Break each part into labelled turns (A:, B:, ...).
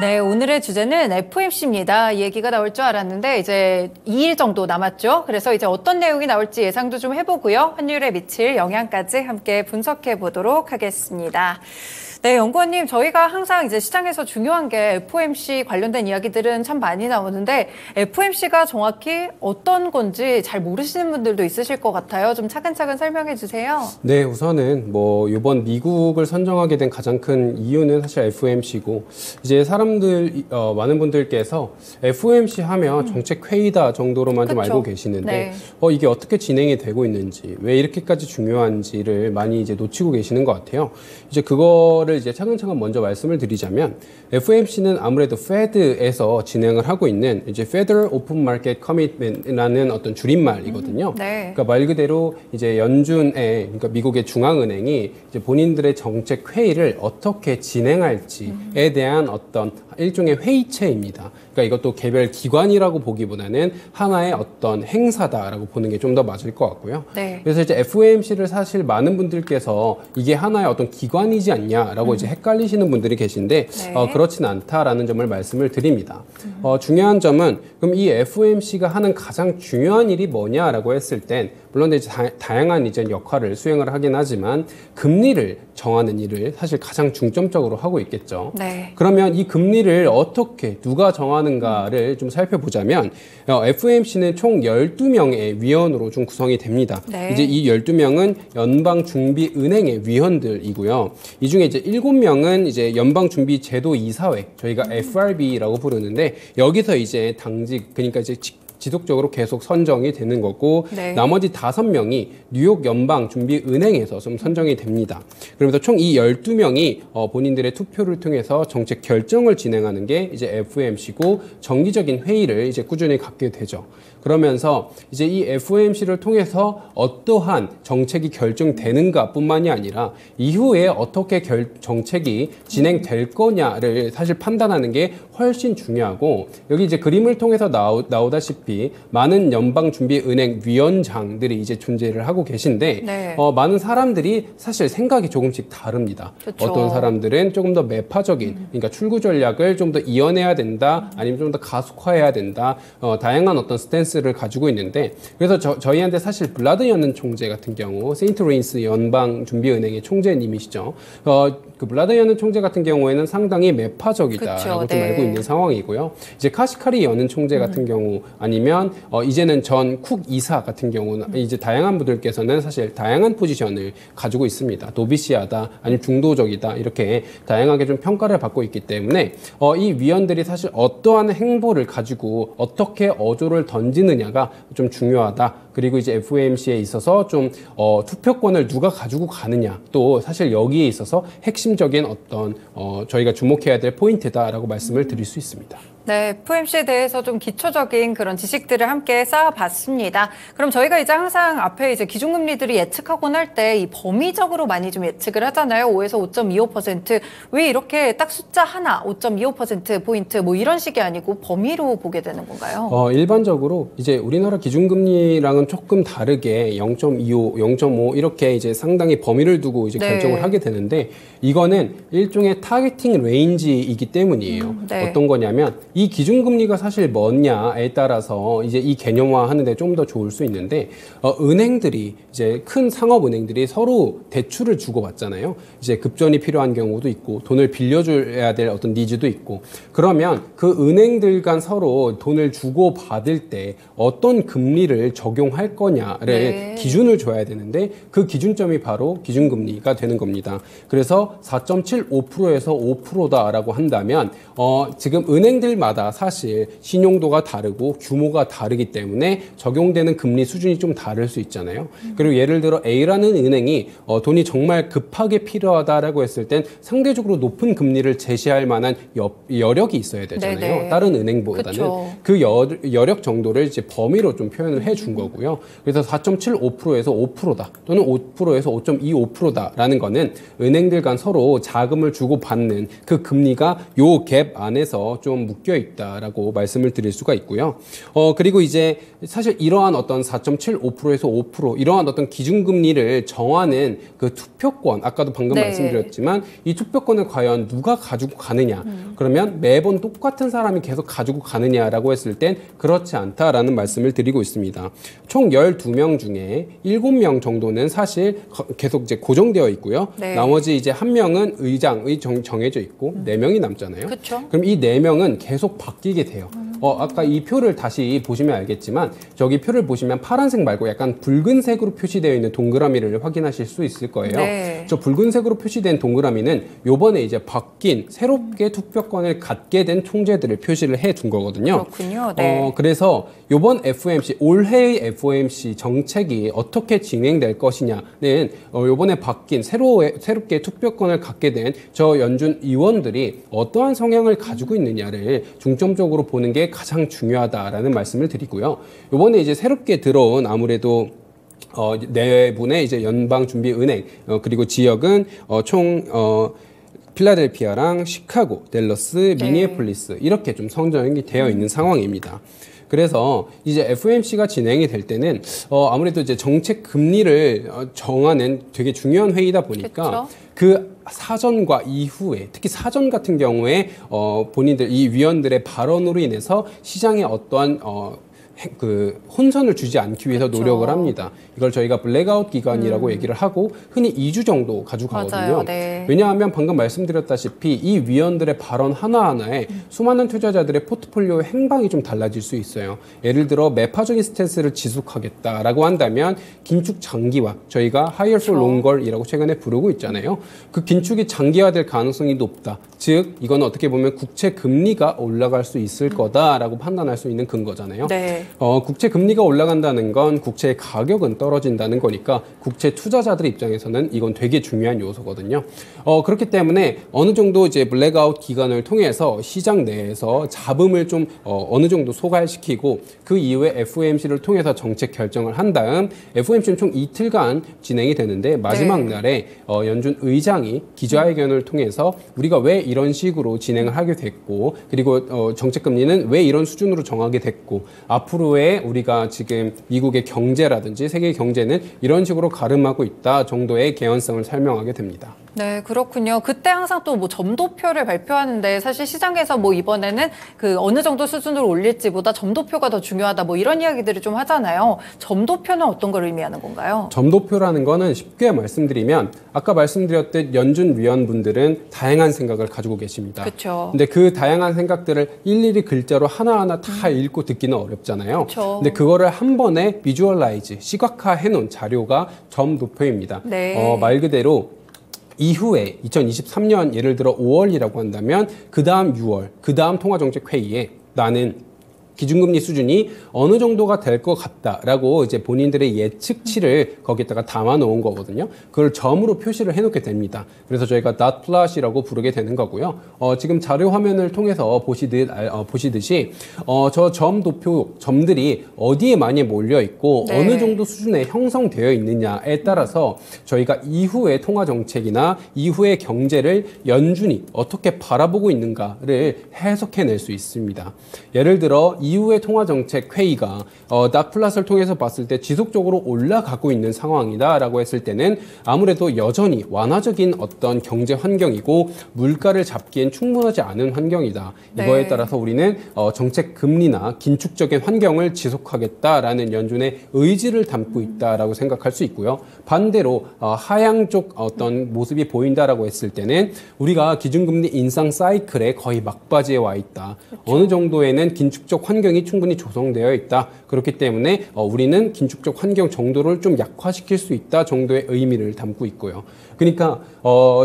A: 네, 오늘의 주제는 FOMC입니다. 얘기가 나올 줄 알았는데 이제 2일 정도 남았죠. 그래서 이제 어떤 내용이 나올지 예상도 좀 해보고요. 환율에 미칠 영향까지 함께 분석해 보도록 하겠습니다. 네, 연구원님, 저희가 항상 이제 시장에서 중요한 게 FOMC 관련된 이야기들은 참 많이 나오는데 FOMC가 정확히 어떤 건지 잘 모르시는 분들도 있으실 것 같아요. 좀 차근차근 설명해 주세요.
B: 네, 우선은 이번 미국을 선정하게 된 가장 큰 이유는 사실 FOMC고, 이제 많은 분들께서 FOMC 하면 정책 회의다 정도로만 좀 알고 계시는데,
A: 네.
B: 이게 어떻게 진행이 되고 있는지, 왜 이렇게까지 중요한지를 많이 이제 놓치고 계시는 것 같아요. 이제 그거를 이제 차근차근 먼저 말씀을 드리자면, FOMC는 아무래도 Fed에서 진행을 하고 있는 이제 Federal Open Market Commitment이라는 어떤 줄임말이거든요.
A: 네.
B: 그러니까 말 그대로 이제 그러니까 미국의 중앙은행이 이제 본인들의 정책 회의를 어떻게 진행할지에 대한 어떤 일종의 회의체입니다. 그러니까 이것도 개별 기관이라고 보기보다는 하나의 어떤 행사다라고 보는 게 좀 더 맞을 것 같고요.
A: 네.
B: 그래서 이제 FOMC를 사실 많은 분들께서 이게 하나의 어떤 기관이지 않냐라고 이제 헷갈리시는 분들이 계신데
A: 네.
B: 그렇진 않다라는 점을 말씀을 드립니다. 중요한 점은 그럼 이 FOMC가 하는 가장 중요한 일이 뭐냐라고 했을 땐 물론 이제 다양한 이제 역할을 수행을 하긴 하지만 금리를 정하는 일을 사실 가장 중점적으로 하고 있겠죠.
A: 네.
B: 그러면 이 금리를 어떻게 누가 정하는가를 좀 살펴보자면 FOMC는 총 12명의 위원으로 좀 구성이 됩니다.
A: 네.
B: 이제 이 12명은 연방준비은행의 위원들이고요. 이 중에 이제 7명은 이제 연방준비제도 이사회, 저희가 FRB라고 부르는데 여기서 이제 그러니까 이제 지속적으로 계속 선정이 되는 거고,
A: 네.
B: 나머지 5명이 뉴욕 연방준비은행에서 좀 선정이 됩니다. 그러면서 총 이 12명이 본인들의 투표를 통해서 정책 결정을 진행하는 게 이제 FOMC고, 정기적인 회의를 이제 꾸준히 갖게 되죠. 그러면서 이제 이 FOMC를 통해서 어떠한 정책이 결정되는가 뿐만이 아니라 이후에 어떻게 정책이 진행될 거냐를 사실 판단하는 게 훨씬 중요하고, 여기 이제 그림을 통해서 나오다시피 많은 연방준비은행 위원장들이 이제 존재를 하고 계신데,
A: 네.
B: 많은 사람들이 사실 생각이 조금씩 다릅니다.
A: 그쵸.
B: 어떤 사람들은 조금 더 매파적인, 그러니까 출구 전략을 좀 더 이어내야 된다, 아니면 좀 더 가속화해야 된다, 다양한 어떤 스탠스를 가지고 있는데, 그래서 저희한테 사실 블라드 연은 총재 같은 경우, 세인트 루이스 연방준비은행의 총재님이시죠. 그 블라드 연은 총재 같은 경우에는 상당히 매파적이다라고 좀
A: 네.
B: 알고 있는 상황이고요. 이제 카시카리 연은 총재 같은 경우, 아니면 이제는 전 쿡 이사 같은 경우는 이제 다양한 분들께서는 사실 다양한 포지션을 가지고 있습니다. 도비시하다, 아니면 중도적이다, 이렇게 다양하게 좀 평가를 받고 있기 때문에 이 위원들이 사실 어떠한 행보를 가지고 어떻게 어조를 던지느냐가 좀 중요하다. 그리고 이제 FOMC에 있어서 좀 투표권을 누가 가지고 가느냐, 또 사실 여기에 있어서 핵심적인 어떤 저희가 주목해야 될 포인트다라고 말씀을 드릴 수 있습니다.
A: 네, FOMC에 대해서 좀 기초적인 그런 지식들을 함께 쌓아봤습니다. 그럼 저희가 이제 항상 앞에 이제 기준금리들이 예측하곤 할 때 이 범위적으로 많이 좀 예측을 하잖아요. 5에서 5.25%. 왜 이렇게 딱 숫자 하나, 5.25%포인트 뭐 이런 식이 아니고 범위로 보게 되는 건가요?
B: 일반적으로 이제 우리나라 기준금리랑은 조금 다르게 0.25, 0.5 이렇게 이제 상당히 범위를 두고 이제
A: 네.
B: 결정을 하게 되는데, 이거는 일종의 타겟팅 레인지이기 때문이에요.
A: 네.
B: 어떤 거냐면 이 기준금리가 사실 뭐냐에 따라서 이제 이 개념화 하는데 좀 더 좋을 수 있는데, 은행들이 이제 큰 상업은행들이 서로 대출을 주고받잖아요. 이제 급전이 필요한 경우도 있고 돈을 빌려줘야 될 어떤 니즈도 있고, 그러면 그 은행들 간 서로 돈을 주고받을 때 어떤 금리를 적용할 거냐를
A: 네.
B: 기준을 줘야 되는데, 그 기준점이 바로 기준금리가 되는 겁니다. 그래서 4.75%에서 5%다라고 한다면 지금 은행들마다 사실 신용도가 다르고 규모가 다르기 때문에 적용되는 금리 수준이 좀 다를 수 있잖아요. 그리고 예를 들어 A라는 은행이 돈이 정말 급하게 필요하다라고 했을 땐 상대적으로 높은 금리를 제시할 만한 여력이 있어야 되잖아요.
A: 네네.
B: 다른 은행보다는.
A: 그쵸.
B: 그 여력 정도를 이제 범위로 좀 표현을 해준 거고요. 그래서 4.75%에서 5%다 또는 5%에서 5.25%다라는 거는 은행들 간 서로 자금을 주고받는 그 금리가 요 갭 안에서 좀 묶여 묶여 있다라고 말씀을 드릴 수가 있고요. 그리고 이제 사실 이러한 어떤 4.75%에서 5% 이러한 어떤 기준금리를 정하는 그 투표권, 아까도 방금
A: 네.
B: 말씀드렸지만 이 투표권을 과연 누가 가지고 가느냐? 그러면 매번 똑같은 사람이 계속 가지고 가느냐라고 했을 땐 그렇지 않다라는 말씀을 드리고 있습니다. 총 12명 중에 7명 정도는 사실 계속 이제 고정되어 있고요.
A: 네.
B: 나머지 이제 1명은 의장이 정해져 있고 4명이 남잖아요.
A: 그쵸.
B: 그럼 이 4명은 계속 바뀌게 돼요. 아까 이 표를 다시 보시면 알겠지만 저기 표를 보시면 파란색 말고 약간 붉은색으로 표시되어 있는 동그라미를 확인하실 수 있을 거예요.
A: 네.
B: 저 붉은색으로 표시된 동그라미는 요번에 이제 바뀐 새롭게 투표권을 갖게 된 총재들을 표시를 해 둔 거거든요.
A: 그렇군요. 네.
B: 그래서 요번 FOMC, 올해의 FOMC 정책이 어떻게 진행될 것이냐는 요번에 바뀐 새롭게 투표권을 갖게 된 저 연준 의원들이 어떠한 성향을 가지고 있느냐를 중점적으로 보는 게 가장 중요하다라는 말씀을 드리고요. 요번에 이제 새롭게 들어온 아무래도 네 분의 이제 연방준비은행 그리고 지역은 총 필라델피아랑 시카고, 댈러스, 미니애폴리스 이렇게 좀 선정이 되어 있는 상황입니다. 그래서 이제 FOMC가 진행이 될 때는 아무래도 이제 정책 금리를 정하는 되게 중요한 회의다 보니까 그 사전과 이후에 특히 사전 같은 경우에 본인들 이 위원들의 발언으로 인해서 시장에 어떠한 그 혼선을 주지 않기 위해서 노력을 합니다. 이걸 저희가 블랙아웃 기간이라고 얘기를 하고 흔히 2주 정도 가져가거든요.
A: 맞아요. 네.
B: 왜냐하면 방금 말씀드렸다시피 이 위원들의 발언 하나하나에 수많은 투자자들의 포트폴리오의 행방이 좀 달라질 수 있어요. 예를 들어 매파적인 스탠스를 지속하겠다라고 한다면 긴축 장기화, 저희가 higher for longer이라고 최근에 부르고 있잖아요. 그 긴축이 장기화될 가능성이 높다. 즉 이건 어떻게 보면 국채 금리가 올라갈 수 있을 거다라고 판단할 수 있는 근거잖아요.
A: 네.
B: 국채 금리가 올라간다는 건 국채의 가격은 떨어진다는 거니까 국채 투자자들 입장에서는 이건 되게 중요한 요소거든요. 그렇기 때문에 어느 정도 이제 블랙아웃 기간을 통해서 시장 내에서 잡음을 좀 어느 정도 소갈시키고 그 이후에 FOMC를 통해서 정책 결정을 한 다음 FOMC는 총 이틀간 진행이 되는데 마지막 날에 연준 의장이 기자회견을 통해서 우리가 왜 이런 식으로 진행을 하게 됐고 그리고 정책 금리는 왜 이런 수준으로 정하게 됐고 앞으로의 우리가 지금 미국의 경제라든지 세계 경제는 이런 식으로 가름하고 있다 정도의 개연성을 설명하게 됩니다.
A: 네, 그렇군요. 그때 항상 또 뭐 점도표를 발표하는데 사실 시장에서 뭐 이번에는 그 어느 정도 수준으로 올릴지보다 점도표가 더 중요하다 뭐 이런 이야기들을 좀 하잖아요. 점도표는 어떤 걸 의미하는 건가요?
B: 점도표라는 거는 쉽게 말씀드리면 아까 말씀드렸듯 연준 위원분들은 다양한 생각을 가지고 계십니다.
A: 그렇죠.
B: 근데 그 다양한 생각들을 일일이 글자로 하나하나 다 읽고 듣기는 어렵잖아요.
A: 그쵸.
B: 근데 그거를 한 번에 비주얼라이즈, 시각화해 놓은 자료가 점도표입니다.
A: 네.
B: 말 그대로 이후에 2023년 예를 들어 5월이라고 한다면 그 다음 6월, 그 다음 통화정책회의에 나는 기준금리 수준이 어느 정도가 될 것 같다라고 이제 본인들의 예측치를 거기다가 담아 놓은 거거든요. 그걸 점으로 표시를 해놓게 됩니다. 그래서 저희가 dot plot이라고 부르게 되는 거고요. 지금 자료 화면을 통해서 보시듯이 저 점도표 점들이 어디에 많이 몰려 있고
A: 네.
B: 어느 정도 수준에 형성되어 있느냐에 따라서 저희가 이후의 통화 정책이나 이후의 경제를 연준이 어떻게 바라보고 있는가를 해석해낼 수 있습니다. 예를 들어 이후의 통화정책 회의가 닷플랫을 통해서 봤을 때 지속적으로 올라가고 있는 상황이다라고 했을 때는 아무래도 여전히 완화적인 어떤 경제 환경이고 물가를 잡기엔 충분하지 않은 환경이다. 이거에
A: 네.
B: 따라서 우리는 정책 금리나 긴축적인 환경을 지속하겠다라는 연준의 의지를 담고 있다라고 생각할 수 있고요. 반대로 하향 쪽 어떤 모습이 보인다라고 했을 때는 우리가 기준금리 인상 사이클의 거의 막바지에 와 있다. 그렇죠. 어느 정도에는 긴축적 환경이 충분히 조성되어 있다. 그렇기 때문에 우리는 긴축적 환경 정도를 좀 약화시킬 수 있다 정도의 의미를 담고 있고요. 그러니까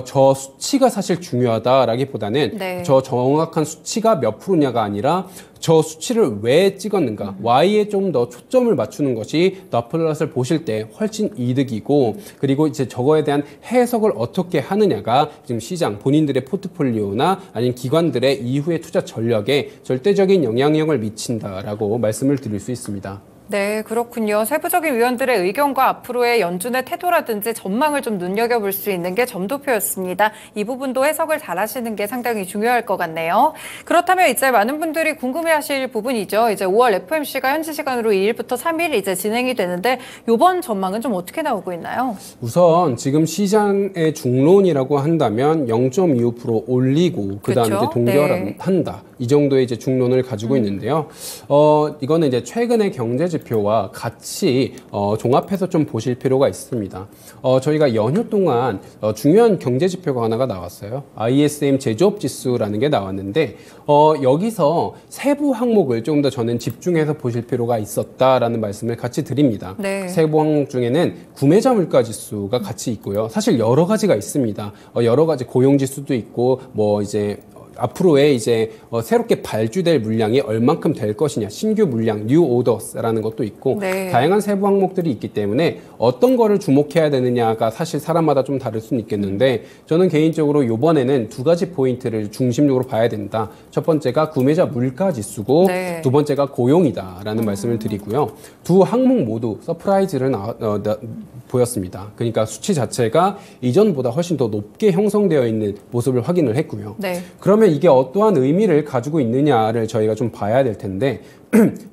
B: 저 수치가 사실 중요하다라기보다는
A: 네.
B: 저 정확한 수치가 몇 프로냐가 아니라 저 수치를 왜 찍었는가, Y에 좀 더 초점을 맞추는 것이 닷플랫을 보실 때 훨씬 이득이고, 그리고 이제 저거에 대한 해석을 어떻게 하느냐가 지금 시장 본인들의 포트폴리오나 아니면 기관들의 이후의 투자 전략에 절대적인 영향력을 미친다라고 말씀을 드릴 수 있습니다.
A: 네, 그렇군요. 세부적인 위원들의 의견과 앞으로의 연준의 태도라든지 전망을 좀 눈여겨볼 수 있는 게 점도표였습니다. 이 부분도 해석을 잘 하시는 게 상당히 중요할 것 같네요. 그렇다면 이제 많은 분들이 궁금해하실 부분이죠. 이제 5월 FOMC가 현지 시간으로 2일부터 3일 이제 진행이 되는데 이번 전망은 좀 어떻게 나오고 있나요?
B: 우선 지금 시장의 중론이라고 한다면 0.25% 올리고 그다음에
A: 그렇죠?
B: 이제 동결한다. 이 정도의 이제 중론을 가지고 있는데요. 이거는 이제 최근의 경제 지표와 같이 종합해서 좀 보실 필요가 있습니다. 저희가 연휴 동안 중요한 경제 지표가 하나가 나왔어요. ISM 제조업 지수라는 게 나왔는데 여기서 세부 항목을 조금 더 저는 집중해서 보실 필요가 있었다라는 말씀을 같이 드립니다.
A: 네.
B: 세부 항목 중에는 구매자 물가 지수가 같이 있고요. 사실 여러 가지가 있습니다. 여러 가지 고용 지수도 있고 뭐 이제 앞으로의 이제 새롭게 발주될 물량이 얼만큼 될 것이냐, 신규 물량, 뉴 오더스라는 것도 있고
A: 네.
B: 다양한 세부 항목들이 있기 때문에 어떤 거를 주목해야 되느냐가 사실 사람마다 좀 다를 수는 있겠는데 저는 개인적으로 이번에는 두 가지 포인트를 중심적으로 봐야 된다. 첫 번째가 구매자 물가 지수고
A: 네.
B: 두 번째가 고용이다라는 말씀을 드리고요. 두 항목 모두 서프라이즈를 보였습니다. 그러니까 수치 자체가 이전보다 훨씬 더 높게 형성되어 있는 모습을 확인을 했고요.
A: 네.
B: 그러면 이게 어떠한 의미를 가지고 있느냐를 저희가 좀 봐야 될 텐데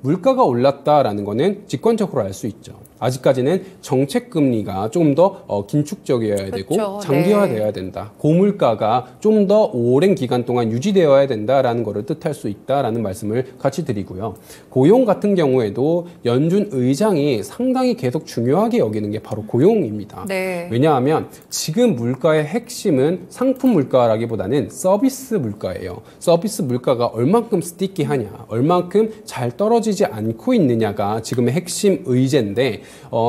B: 물가가 올랐다라는 거는 직관적으로 알 수 있죠. 아직까지는 정책 금리가 조금 더 긴축적이어야 되고
A: 그렇죠.
B: 장기화되어야 된다. 고물가가 좀 더 오랜 기간 동안 유지되어야 된다라는 것을 뜻할 수 있다라는 말씀을 같이 드리고요. 고용 같은 경우에도 연준 의장이 상당히 계속 중요하게 여기는 게 바로 고용입니다.
A: 네.
B: 왜냐하면 지금 물가의 핵심은 상품 물가라기보다는 서비스 물가예요. 서비스 물가가 얼만큼 스티키하냐, 얼만큼 잘 떨어지지 않고 있느냐가 지금의 핵심 의제인데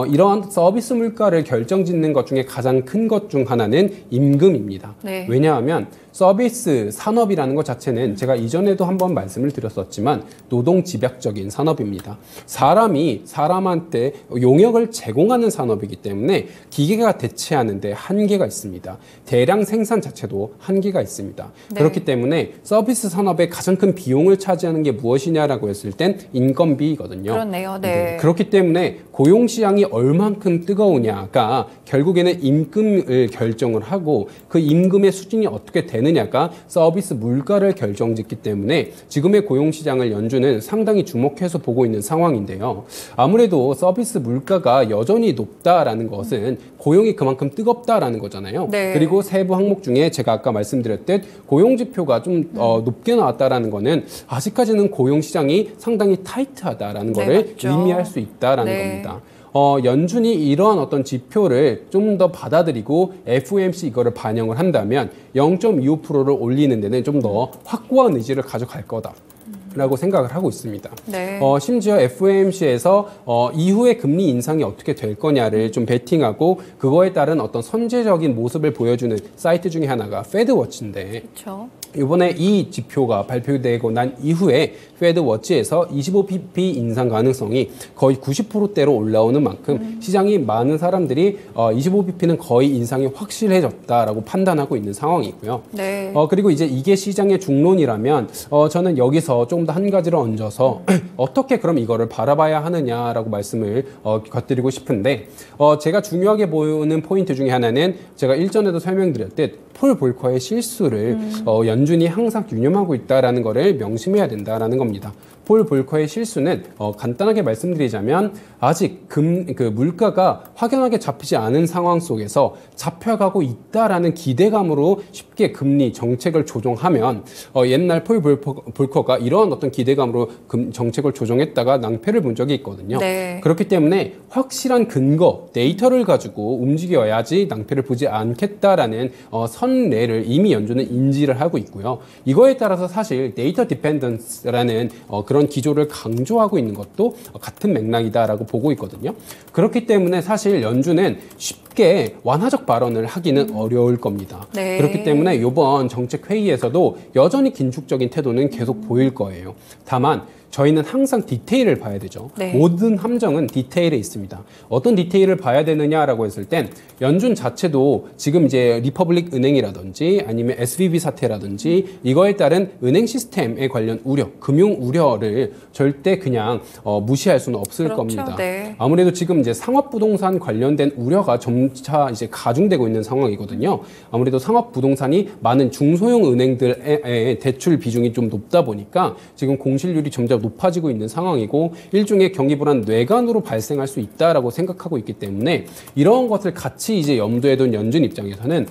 B: 이러한 서비스 물가를 결정짓는 것 중에 가장 큰 것 중 하나는 임금입니다.
A: 네.
B: 왜냐하면 서비스 산업이라는 것 자체는 제가 이전에도 한번 말씀을 드렸었지만 노동 집약적인 산업입니다. 사람이 사람한테 용역을 제공하는 산업이기 때문에 기계가 대체하는데 한계가 있습니다. 대량 생산 자체도 한계가 있습니다.
A: 네.
B: 그렇기 때문에 서비스 산업의 가장 큰 비용을 차지하는 게 무엇이냐라고 했을 땐 인건비거든요.
A: 그렇네요. 네.
B: 그렇기 때문에 고용 시장이 얼만큼 뜨거우냐가 결국에는 임금을 결정을 하고 그 임금의 수준이 어떻게 되느냐가 서비스 물가를 결정짓기 때문에 지금의 고용 시장을 연준은 상당히 주목해서 보고 있는 상황인데요. 아무래도 서비스 물가가 여전히 높다라는 것은 고용이 그만큼 뜨겁다라는 거잖아요.
A: 네.
B: 그리고 세부 항목 중에 제가 아까 말씀드렸듯 고용 지표가 좀 높게 나왔다라는 거는 아직까지는 고용 시장이 상당히 타이트하다라는
A: 네,
B: 거를
A: 맞죠.
B: 의미할 수 있다라는
A: 네.
B: 겁니다. 연준이 이러한 어떤 지표를 좀 더 받아들이고 FOMC 이거를 반영을 한다면 0.25%를 올리는 데는 좀 더 확고한 의지를 가져갈 거다. 라고 생각을 하고 있습니다.
A: 네.
B: 심지어 FOMC에서 이후에 금리 인상이 어떻게 될 거냐를 좀 베팅하고 그거에 따른 어떤 선제적인 모습을 보여주는 사이트 중에 하나가 페드워치인데
A: 그렇죠.
B: 이번에 이 지표가 발표되고 난 이후에 페드워치에서 25pp 인상 가능성이 거의 90%대로 올라오는 만큼 시장이 많은 사람들이 25pp는 거의 인상이 확실해졌다라고 판단하고 있는 상황이고요.
A: 네.
B: 그리고 이제 이게 시장의 중론이라면 저는 여기서 좀 더 한 가지를 얹어서 어떻게 그럼 이거를 바라봐야 하느냐라고 말씀을 곁드리고 싶은데 제가 중요하게 보는 포인트 중에 하나는 제가 일전에도 설명드렸듯 폴 볼커의 실수를 연준이 항상 유념하고 있다라는 거를 명심해야 된다라는 겁니다. 폴 볼커의 실수는 간단하게 말씀드리자면 아직 그 물가가 확연하게 잡히지 않은 상황 속에서 잡혀가고 있다라는 기대감으로 쉽게 금리 정책을 조정하면 옛날 폴 볼커가 이러한 어떤 기대감으로 정책을 조정했다가 낭패를 본 적이 있거든요.
A: 네.
B: 그렇기 때문에 확실한 근거, 데이터를 가지고 움직여야지 낭패를 보지 않겠다라는 선례를 이미 연준은 인지를 하고 있고요. 이거에 따라서 사실 데이터 디펜던스라는 그런 기조를 강조하고 있는 것도 같은 맥락이다라고 보고 있거든요. 그렇기 때문에 사실 연준은 쉽게 완화적 발언을 하기는 어려울 겁니다.
A: 네.
B: 그렇기 때문에 이번 정책 회의에서도 여전히 긴축적인 태도는 계속 보일 거예요. 다만 저희는 항상 디테일을 봐야 되죠.
A: 네.
B: 모든 함정은 디테일에 있습니다. 어떤 디테일을 봐야 되느냐라고 했을 땐 연준 자체도 지금 이제 리퍼블릭 은행이라든지 아니면 SVB 사태라든지 이거에 따른 은행 시스템에 관련 우려, 금융 우려를 절대 그냥 무시할 수는 없을
A: 그렇죠.
B: 겁니다.
A: 네.
B: 아무래도 지금 이제 상업부동산 관련된 우려가 점차 이제 가중되고 있는 상황이거든요. 아무래도 상업부동산이 많은 중소형 은행들의 대출 비중이 좀 높다 보니까 지금 공실률이 점점 높아지고 있는 상황이고 일종의 경기 불안 뇌관으로 발생할 수 있다라고 생각하고 있기 때문에 이런 것을 같이 이제 염두에 둔 연준 입장에서는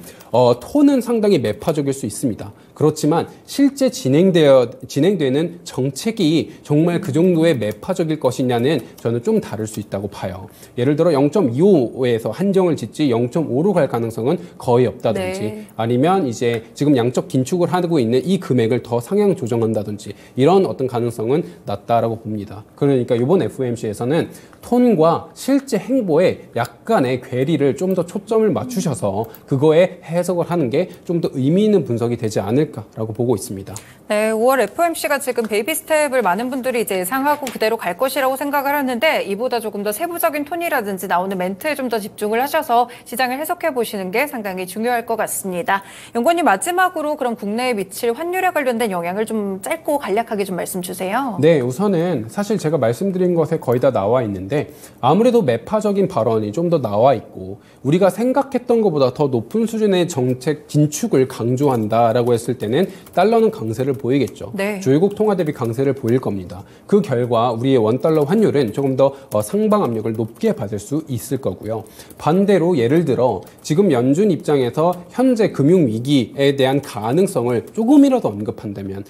B: 톤은 상당히 매파적일 수 있습니다. 그렇지만 실제 진행되는 정책이 정말 그 정도의 매파적일 것이냐는 저는 좀 다를 수 있다고 봐요. 예를 들어 0.25에서 한정을 짓지 0.5로 갈 가능성은 거의 없다든지
A: 네.
B: 아니면 이제 지금 양적 긴축을 하고 있는 이 금액을 더 상향 조정한다든지 이런 어떤 가능성은 낮다라고 봅니다. 그러니까 이번 FOMC에서는 톤과 실제 행보에 약간의 괴리를 좀 더 초점을 맞추셔서 그거에 해석을 하는 게 좀 더 의미 있는 분석이 되지 않을까라고 보고 있습니다.
A: 네, 5월 FOMC가 지금 베이비 스텝을 많은 분들이 이제 예상하고 그대로 갈 것이라고 생각을 하는데 이보다 조금 더 세부적인 톤이라든지 나오는 멘트에 좀 더 집중을 하셔서 시장을 해석해 보시는 게 상당히 중요할 것 같습니다. 연구원님 마지막으로 그럼 국내에 미칠 환율에 관련된 영향을 좀 짧고 간략하게 좀 말씀 주세요.
B: 네, 우선은 사실 제가 말씀드린 것에 거의 다 나와 있는데 아무래도 매파적인 발언이 좀 더 나와 있고 우리가 생각했던 것보다 더 높은 수준의 정책 긴축을 강조한다라고 했을 때는 달러는 강세를 보이겠죠.
A: 네.
B: 주요국 통화 대비 강세를 보일 겁니다. 그 결과 우리의 원달러 환율은 조금 더 상방 압력을 높게 받을 수 있을 거고요. 반대로 예를 들어 지금 연준 입장에서 현재 금융위기에 대한 가능성을 조금이라도 언급한다면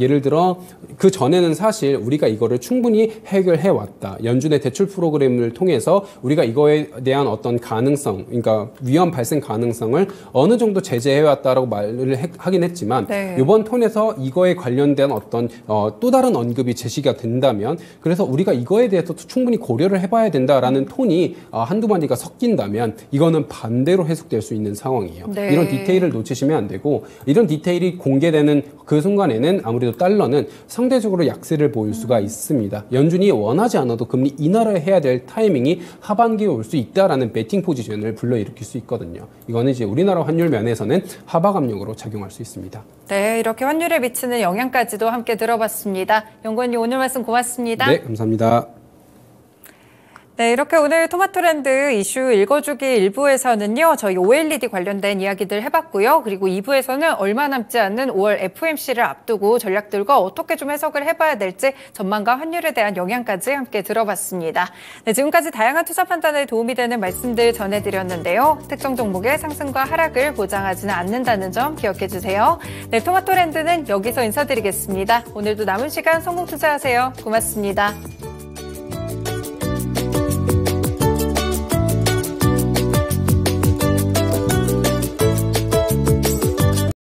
B: 예를 들어 그 전에는 사실 우리가 이거를 충분히 해결해 왔다. 연준의 대출 프로그램을 통해서 우리가 이거에 대한 어떤 가능성, 그러니까 위험 발생 가능성을 어느 정도 제재해 왔다라고 말을 하긴 했지만
A: 네.
B: 이번 톤에서 이거에 관련된 어떤 또 다른 언급이 제시가 된다면 그래서 우리가 이거에 대해서 충분히 고려를 해봐야 된다라는 톤이 한두 마디가 섞인다면 이거는 반대로 해석될 수 있는 상황이에요.
A: 네.
B: 이런 디테일을 놓치시면 안 되고 이런 디테일이 공개되는 그 순간에는 아무래도 달러는 상대적으로 약세를 보일 수가 있습니다. 연준이 원하지 않아도 금리 인하를 해야 될 타이밍이 하반기에 올 수 있다라는 베팅 포지션을 불러일으킬 수 있거든요. 이거는 이제 우리나라 환율 면에서는 하박 압력으로 작용할 수 있습니다.
A: 네, 이렇게 환율에 미치는 영향까지도 함께 들어봤습니다. 연구원님 오늘 말씀 고맙습니다.
B: 네, 감사합니다.
A: 네, 이렇게 오늘 토마토랜드 이슈 읽어주기 1부에서는요, 저희 OLED 관련된 이야기들 해봤고요. 그리고 2부에서는 얼마 남지 않는 5월 FOMC를 앞두고 전략들과 어떻게 좀 해석을 해봐야 될지 전망과 환율에 대한 영향까지 함께 들어봤습니다. 네, 지금까지 다양한 투자 판단에 도움이 되는 말씀들 전해드렸는데요. 특정 종목의 상승과 하락을 보장하지는 않는다는 점 기억해주세요. 네, 토마토랜드는 여기서 인사드리겠습니다. 오늘도 남은 시간 성공 투자하세요. 고맙습니다.